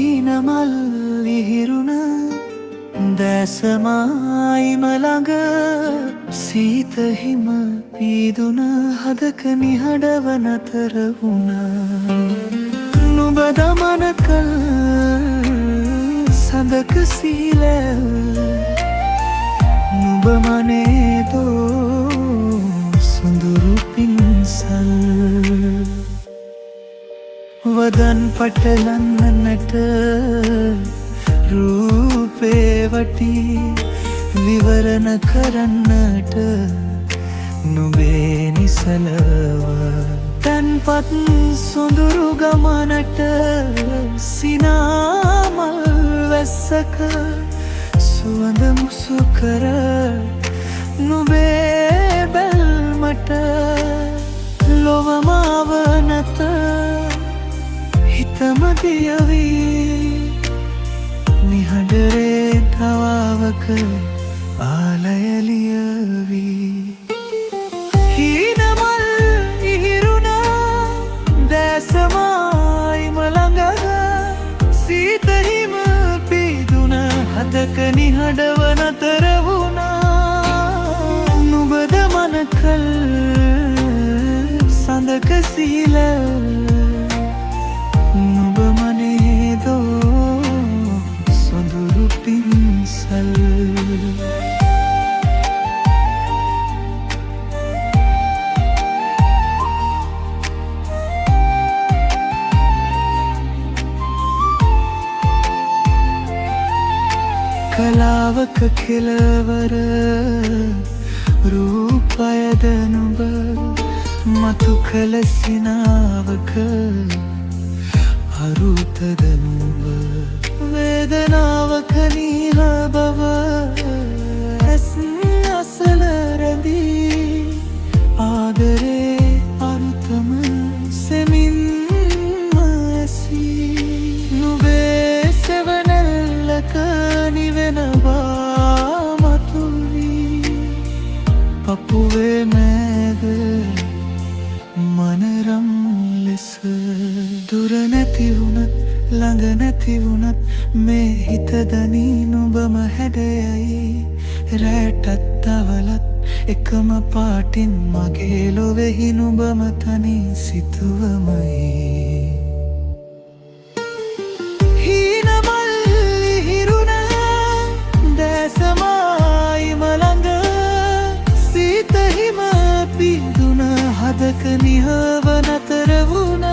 හීනමල් ඉහිරුණ දැසමායිම ළඟ සීත හිම පීදුන හදක නිහඬව නතර වුණා. නුඹ දමන කල් සඳක සීලැල් නුඹ මනේදෝ සුඳුරු පින්සල් වදන් පටලන්නට රූපේ වටි විවරණ කරන්නට නුඹේ නිසලව තන්පත් සොඳුරු ගමනට සිනාමල් වැස්සක සුවඳ මුසු කර නුඹේ බැල්මට ලොවමාව නැත හිතම දියවී නිහඬරේ තවාවක ආලයලියවී හීනමල් ඉහිරුණ දැසමායිම ළඟ සීත හිම පීදුන හදක නිහඬව නතර වුණා. නුඹද මනකල් සඳක සීලැල් නුඹ මනේදෝ සොඳුරු පින්සල් කලාවක කෙලවර රූපයද නුඹ මතු කළ සිනාවක අරුතද නුඹ වේදනාවක නීහ බව ඇස් අසල රැඳී ආදරේ අරුතම සෙමින්ම ඇසී නුඹේ සෙවනැල්ලක නිවෙනවා මතුවී පපුවේ මෑද මනරම් ලෙස දුර නැති වුණත් ළඟ නැති වුණත් මේ හිත දනී නුඹම හැඩයයි රැටත් දවලත් එකම පාටින් මගේ ලොවෙහි නුඹම තනි සිතුවමයි. හීනමල් ඉහිරුණ දැසමායිම ළඟ සීත හිම පීදුන හදක නිහව නතර වුණා.